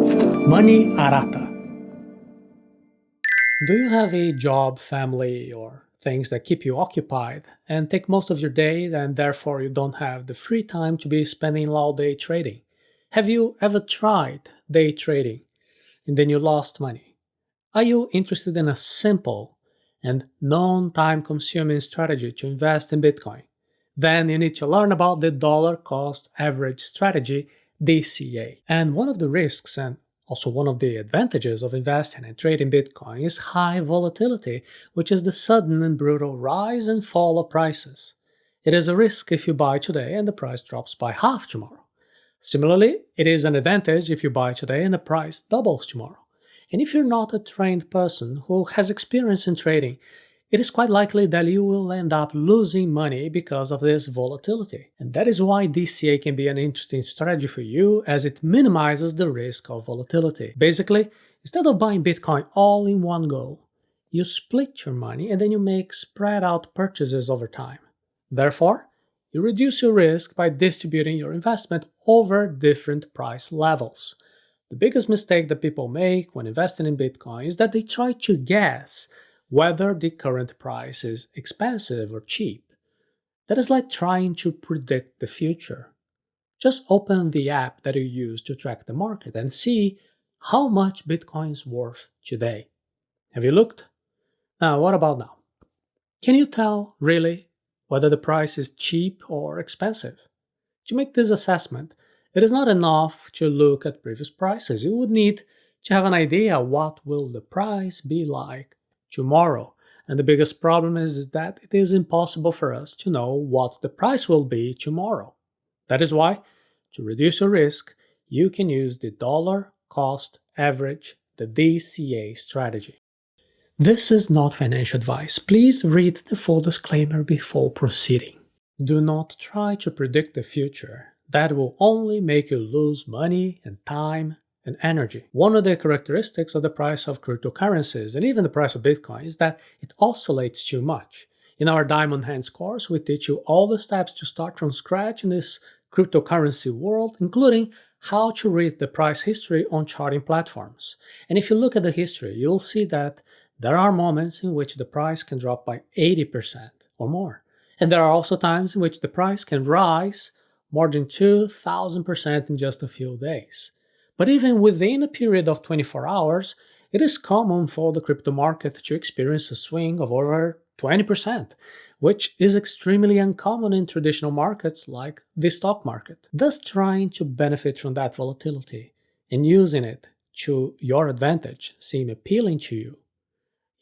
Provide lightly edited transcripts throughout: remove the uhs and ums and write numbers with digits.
Money Arata. Do you have a job, family, or things that keep you occupied and take most of your day, and therefore you don't have the free time to be spending all day trading? Have you ever tried day trading and then you lost money? Are you interested in a simple and non time consuming strategy to invest in Bitcoin? Then you need to learn about the Dollar Cost Average Strategy DCA. And one of the risks and also one of the advantages of investing and trading Bitcoin is high volatility, which is the sudden and brutal rise and fall of prices. It is a risk if you buy today and the price drops by half tomorrow. Similarly, it is an advantage if you buy today and the price doubles tomorrow. And if you're not a trained person who has experience in trading, it is quite likely that you will end up losing money because of this volatility. And that is why DCA can be an interesting strategy for you, as it minimizes the risk of volatility. Basically, instead of buying Bitcoin all in one go, you split your money and then you make spread out purchases over time. Therefore, you reduce your risk by distributing your investment over different price levels. The biggest mistake that people make when investing in Bitcoin is that they try to guess whether the current price is expensive or cheap. That is like trying to predict the future. Just open the app that you use to track the market and see how much Bitcoin is worth today. Have you looked? Now, what about now? Can you tell, really, whether the price is cheap or expensive? To make this assessment, it is not enough to look at previous prices. You would need to have an idea what will the price be like tomorrow. And the biggest problem is that it is impossible for us to know what the price will be tomorrow. That is why, to reduce your risk, you can use the dollar cost average, the DCA strategy. This is not financial advice. Please read the full disclaimer before proceeding. Do not try to predict the future. That will only make you lose money and time and energy. One of the characteristics of the price of cryptocurrencies and even the price of Bitcoin is that it oscillates too much. In our Diamond Hands course, we teach you all the steps to start from scratch in this cryptocurrency world, including how to read the price history on charting platforms. And if you look at the history, you'll see that there are moments in which the price can drop by 80% or more. And there are also times in which the price can rise more than 2,000% in just a few days. But even within a period of 24 hours, it is common for the crypto market to experience a swing of over 20%, which is extremely uncommon in traditional markets like the stock market. Thus, trying to benefit from that volatility and using it to your advantage seem appealing to you.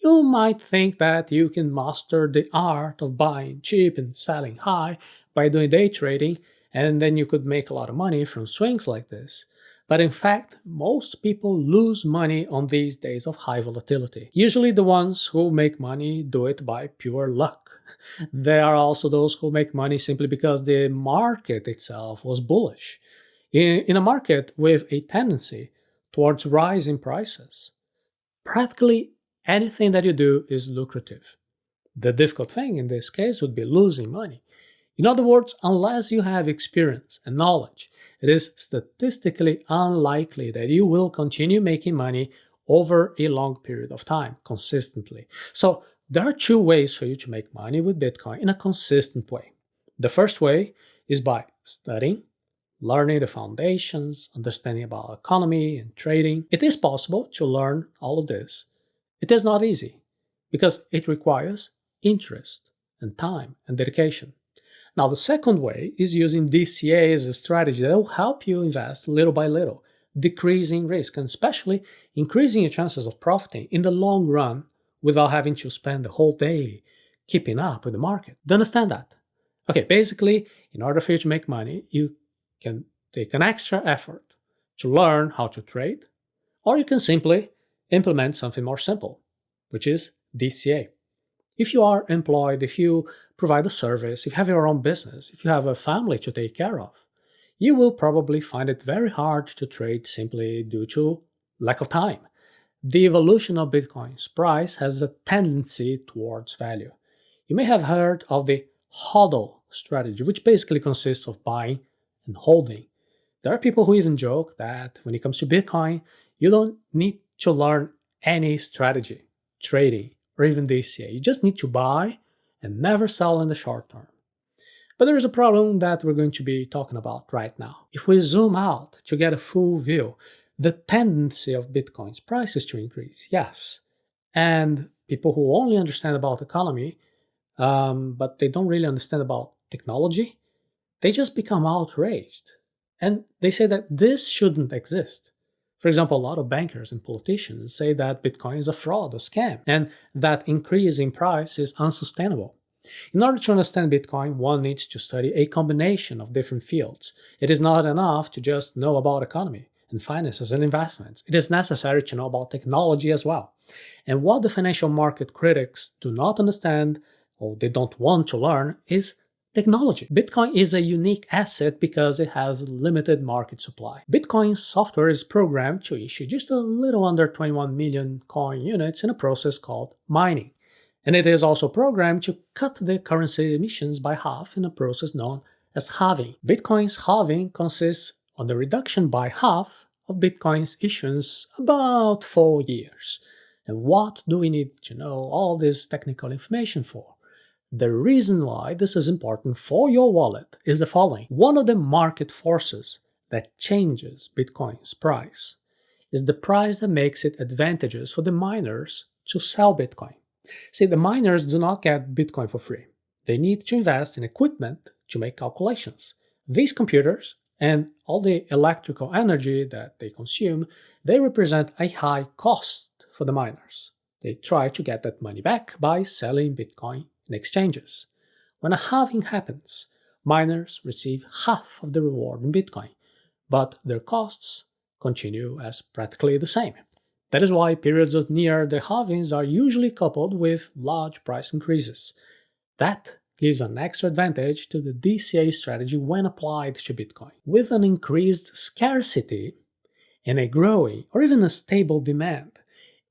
You might think that you can master the art of buying cheap and selling high by doing day trading, and then you could make a lot of money from swings like this. But in fact, most people lose money on these days of high volatility. Usually the ones who make money do it by pure luck. There are also those who make money simply because the market itself was bullish. In a market with a tendency towards rising prices, practically anything that you do is lucrative. The difficult thing in this case would be losing money. In other words, unless you have experience and knowledge, it is statistically unlikely that you will continue making money over a long period of time consistently. So, there are two ways for you to make money with Bitcoin in a consistent way. The first way is by studying, learning the foundations, understanding about economy and trading. It is possible to learn all of this. It is not easy because it requires interest and time and dedication. Now, the second way is using DCA as a strategy that will help you invest little by little, decreasing risk and especially increasing your chances of profiting in the long run without having to spend the whole day keeping up with the market. Do you understand that? Okay, basically, in order for you to make money, you can take an extra effort to learn how to trade, or you can simply implement something more simple, which is DCA. If you are employed, if you provide a service, if you have your own business, if you have a family to take care of, you will probably find it very hard to trade simply due to lack of time. The evolution of Bitcoin's price has a tendency towards value. You may have heard of the HODL strategy, which basically consists of buying and holding. There are people who even joke that when it comes to Bitcoin, you don't need to learn any strategy, trading, or even DCA. You just need to buy and never sell in the short term. But there is a problem that we're going to be talking about right now. If we zoom out to get a full view, the tendency of Bitcoin's price is to increase, yes. And people who only understand about economy, but they don't really understand about technology, they just become outraged. And they say that this shouldn't exist. For example, a lot of bankers and politicians say that Bitcoin is a fraud, a scam, and that increase in price is unsustainable. In order to understand Bitcoin, one needs to study a combination of different fields. It is not enough to just know about economy and finances and investments. It is necessary to know about technology as well. And what the financial market critics do not understand, or they don't want to learn, is technology. Bitcoin is a unique asset because it has limited market supply. Bitcoin's software is programmed to issue just a little under 21 million coin units in a process called mining. And it is also programmed to cut the currency emissions by half in a process known as halving. Bitcoin's halving consists on the reduction by half of Bitcoin's issuance about 4 years. And what do we need to know all this technical information for? The reason why this is important for your wallet is the following. One of the market forces that changes Bitcoin's price is the price that makes it advantageous for the miners to sell Bitcoin. See, the miners do not get Bitcoin for free. They need to invest in equipment to make calculations. These computers and all the electrical energy that they consume, they represent a high cost for the miners. They try to get that money back by selling Bitcoin in exchanges. When a halving happens, miners receive half of the reward in Bitcoin, but their costs continue as practically the same. That is why periods of near the halvings are usually coupled with large price increases. That gives an extra advantage to the DCA strategy when applied to Bitcoin. With an increased scarcity and a growing or even a stable demand,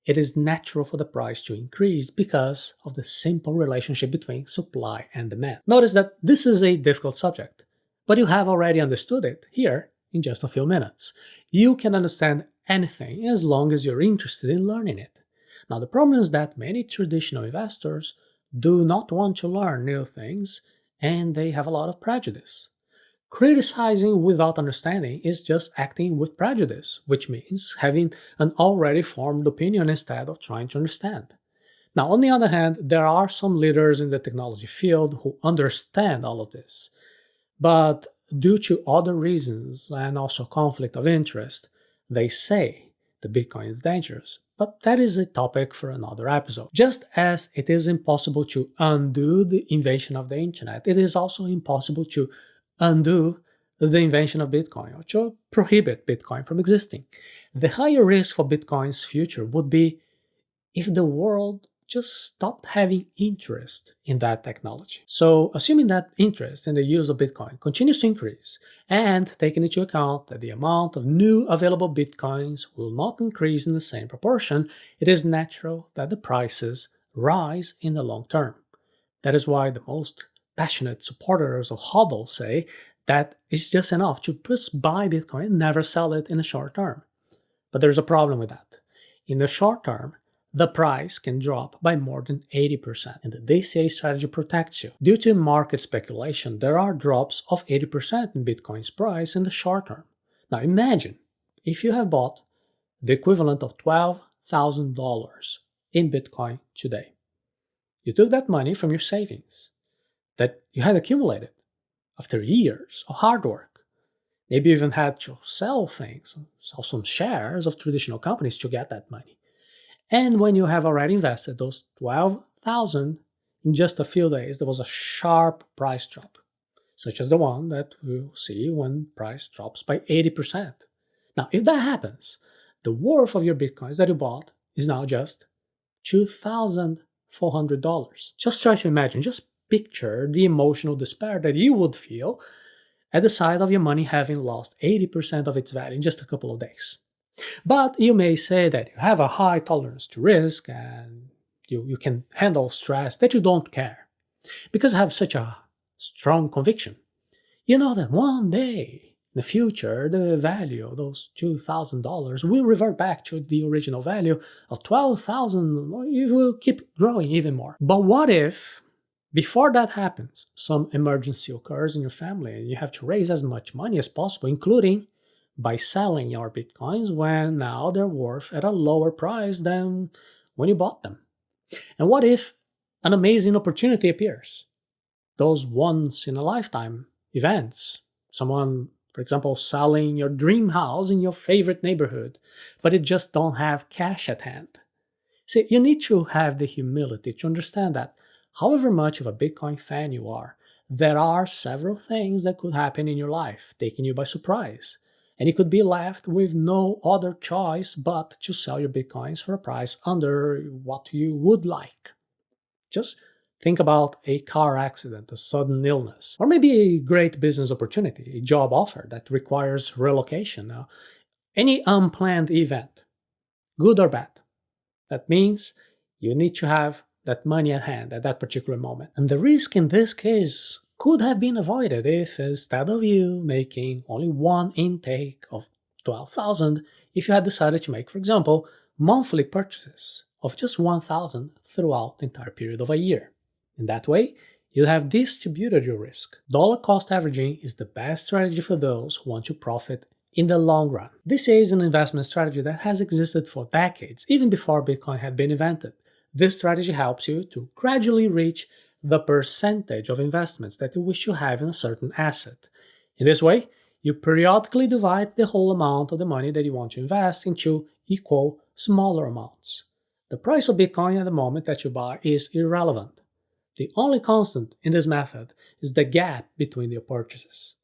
it is natural for the price to increase because of the simple relationship between supply and demand. Notice that this is a difficult subject, but you have already understood it here in just a few minutes. You can understand anything as long as you're interested in learning it. Now, the problem is that many traditional investors do not want to learn new things and they have a lot of prejudice. Criticizing without understanding is just acting with prejudice, which means having an already formed opinion instead of trying to understand. Now, on the other hand, there are some leaders in the technology field who understand all of this. But due to other reasons and also conflict of interest, they say the Bitcoin is dangerous. But that is a topic for another episode. Just as it is impossible to undo the invention of the internet, it is also impossible to undo the invention of Bitcoin or to prohibit Bitcoin from existing. The higher risk for Bitcoin's future would be if the world just stopped having interest in that technology. So, assuming that interest in the use of Bitcoin continues to increase, and taking into account that the amount of new available Bitcoins will not increase in the same proportion, it is natural that the prices rise in the long term. That is why the most passionate supporters of HODL say that it's just enough to just buy Bitcoin and never sell it in the short term. But there's a problem with that. In the short term, the price can drop by more than 80%, and the DCA strategy protects you. Due to market speculation, there are drops of 80% in Bitcoin's price in the short term. Now imagine if you have bought the equivalent of $12,000 in Bitcoin today. You took that money from your savings that you had accumulated after years of hard work. Maybe you even had to sell things, sell some shares of traditional companies to get that money. And when you have already invested those 12,000 in just a few days, there was a sharp price drop, such as the one that we'll see when price drops by 80%. Now, if that happens, the worth of your Bitcoins that you bought is now just $2,400. Just try to imagine, just picture the emotional despair that you would feel at the sight of your money having lost 80% of its value in just a couple of days. But you may say that you have a high tolerance to risk and you can handle stress, that you don't care. Because you have such a strong conviction. You know that one day In the future, the value of those $2,000 will revert back to the original value of 12,000. It will keep growing even more. But what if, before that happens, some emergency occurs in your family and you have to raise as much money as possible, including by selling your bitcoins when now they're worth at a lower price than when you bought them? And what if an amazing opportunity appears? Those once in a lifetime events. Someone, for example, selling your dream house in your favorite neighborhood, but it just don't have cash at hand. See, you need to have the humility to understand that however much of a Bitcoin fan you are, there are several things that could happen in your life, taking you by surprise. And you could be left with no other choice but to sell your Bitcoins for a price under what you would like. Just think about a car accident, a sudden illness, or maybe a great business opportunity, a job offer that requires relocation. Any unplanned event, good or bad. That means you need to have that money at hand at that particular moment. And the risk in this case could have been avoided if, instead of you making only one intake of 12,000, if you had decided to make, for example, monthly purchases of just 1,000 throughout the entire period of a year. In that way, you'll have distributed your risk. Dollar cost averaging is the best strategy for those who want to profit in the long run. This is an investment strategy that has existed for decades, even before Bitcoin had been invented. This strategy helps you to gradually reach the percentage of investments that you wish to have in a certain asset. In this way, you periodically divide the whole amount of the money that you want to invest into equal, smaller amounts. The price of Bitcoin at the moment that you buy is irrelevant. The only constant in this method is the gap between your purchases.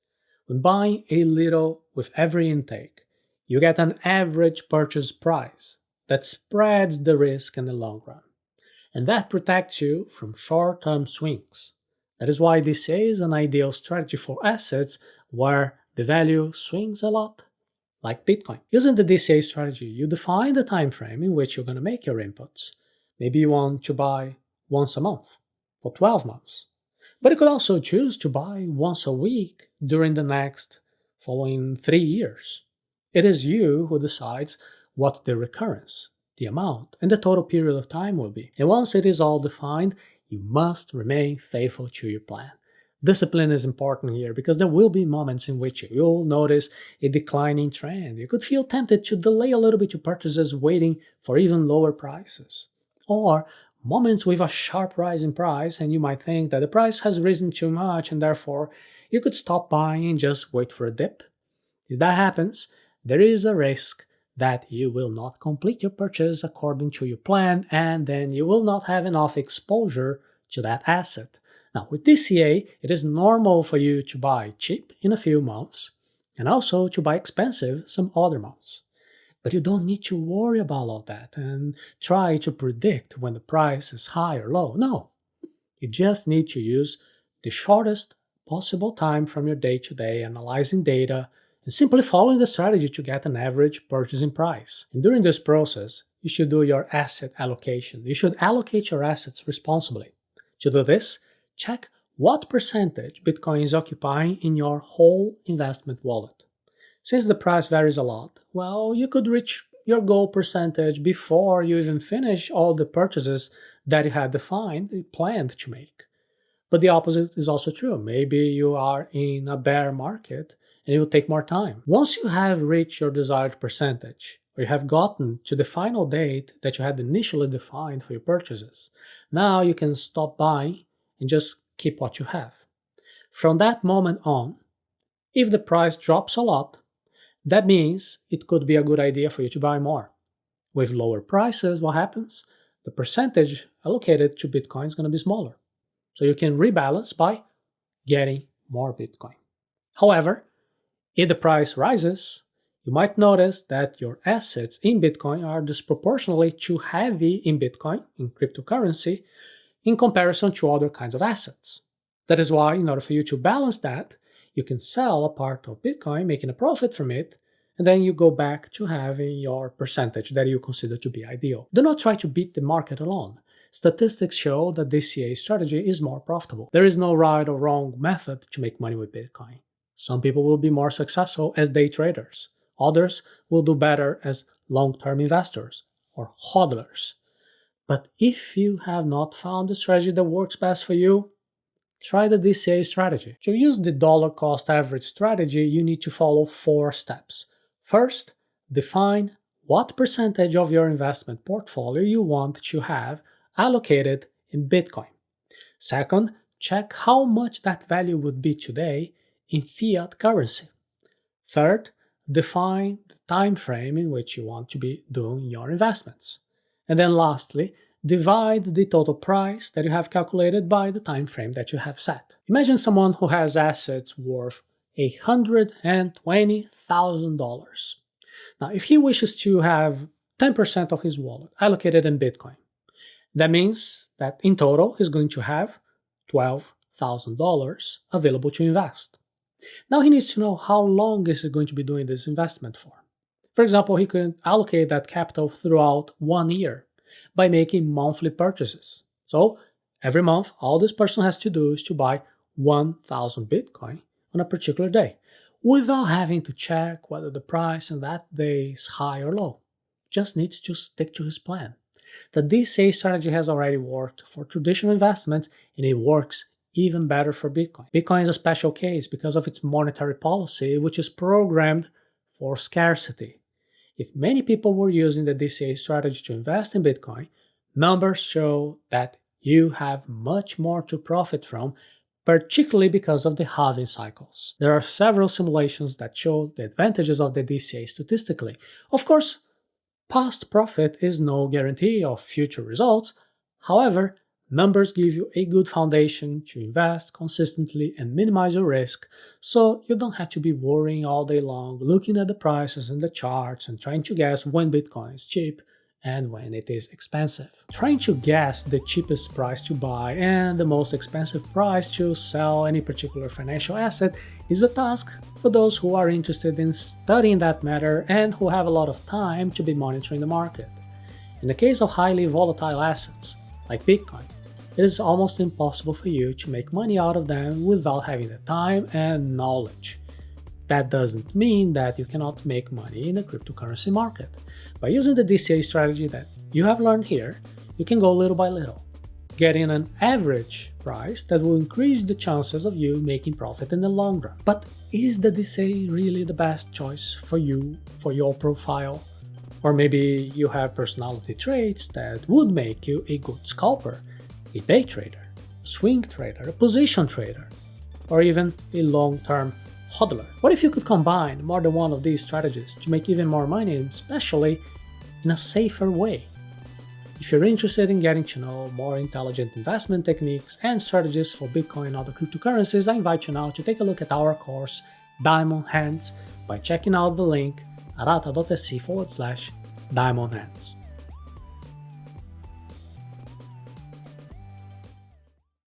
When buying a little with every intake, you get an average purchase price that spreads the risk in the long run. And that protects you from short-term swings. That is why DCA is an ideal strategy for assets where the value swings a lot, like Bitcoin. Using the DCA strategy, you define the time frame in which you're going to make your inputs. Maybe you want to buy once a month for 12 months. But you could also choose to buy once a week during the next following 3 years. It is you who decides what the recurrence, the amount, and the total period of time will be. And once it is all defined, you must remain faithful to your plan. Discipline is important here because there will be moments in which you'll notice a declining trend. You could feel tempted to delay a little bit your purchases waiting for even lower prices. Or moments with a sharp rise in price and you might think that the price has risen too much and therefore you could stop buying and just wait for a dip. If that happens, there is a risk that you will not complete your purchase according to your plan and then you will not have enough exposure to that asset. Now, with DCA, it is normal for you to buy cheap in a few months and also to buy expensive some other months. But you don't need to worry about all that and try to predict when the price is high or low. No, you just need to use the shortest possible time from your day-to-day analyzing data and simply following the strategy to get an average purchasing price. And during this process, you should do your asset allocation. You should allocate your assets responsibly. To do this, check what percentage Bitcoin is occupying in your whole investment wallet. Since the price varies a lot, well, you could reach your goal percentage before you even finish all the purchases that you had planned to make. But the opposite is also true. Maybe you are in a bear market and it will take more time. Once you have reached your desired percentage, or you have gotten to the final date that you had initially defined for your purchases, now you can stop buying and just keep what you have. From that moment on, if the price drops a lot, that means it could be a good idea for you to buy more. With lower prices, what happens? The percentage allocated to Bitcoin is going to be smaller. So you can rebalance by getting more Bitcoin. However, if the price rises, you might notice that your assets in Bitcoin are disproportionately too heavy in Bitcoin, in cryptocurrency, in comparison to other kinds of assets. That is why, in order for you to balance that, you can sell a part of Bitcoin, making a profit from it, and then you go back to having your percentage that you consider to be ideal. Do not try to beat the market alone. Statistics show that DCA strategy is more profitable. There is no right or wrong method to make money with Bitcoin. Some people will be more successful as day traders. Others will do better as long-term investors or hodlers. But if you have not found the strategy that works best for you, try the DCA strategy. To use the dollar cost average strategy, you need to follow 4 steps. First, define what percentage of your investment portfolio you want to have allocated in Bitcoin. Second, check how much that value would be today in fiat currency. Third, define the time frame in which you want to be doing your investments. And then lastly, divide the total price that you have calculated by the time frame that you have set. Imagine someone who has assets worth $120,000. Now, if he wishes to have 10% of his wallet allocated in Bitcoin, that means that in total he's going to have $12,000 available to invest. Now he needs to know how long is he going to be doing this investment for. For example, he could allocate that capital throughout 1 year by making monthly purchases. So every month, all this person has to do is to buy 1,000 Bitcoin on a particular day, without having to check whether the price on that day is high or low. Just needs to stick to his plan. The DCA strategy has already worked for traditional investments, and it works even better for Bitcoin. Bitcoin is a special case because of its monetary policy, which is programmed for scarcity. If many people were using the DCA strategy to invest in Bitcoin, numbers show that you have much more to profit from, particularly because of the halving cycles. There are several simulations that show the advantages of the DCA statistically. Of course, past profit is no guarantee of future results. However, numbers give you a good foundation to invest consistently and minimize your risk, so you don't have to be worrying all day long looking at the prices and the charts and trying to guess when Bitcoin is cheap and when it is expensive. Trying to guess the cheapest price to buy and the most expensive price to sell any particular financial asset is a task for those who are interested in studying that matter and who have a lot of time to be monitoring the market. In the case of highly volatile assets, like Bitcoin, it is almost impossible for you to make money out of them without having the time and knowledge. That doesn't mean that you cannot make money in the cryptocurrency market. By using the DCA strategy that you have learned here, you can go little by little, getting an average price that will increase the chances of you making profit in the long run. But is the DCA really the best choice for you, for your profile? Or maybe you have personality traits that would make you a good scalper, a day trader, a swing trader, a position trader, or even a long-term hodler. What if you could combine more than one of these strategies to make even more money, especially in a safer way? If you're interested in getting to know more intelligent investment techniques and strategies for Bitcoin and other cryptocurrencies, I invite you now to take a look at our course, Diamond Hands, by checking out the link arata.se/Diamond Hands.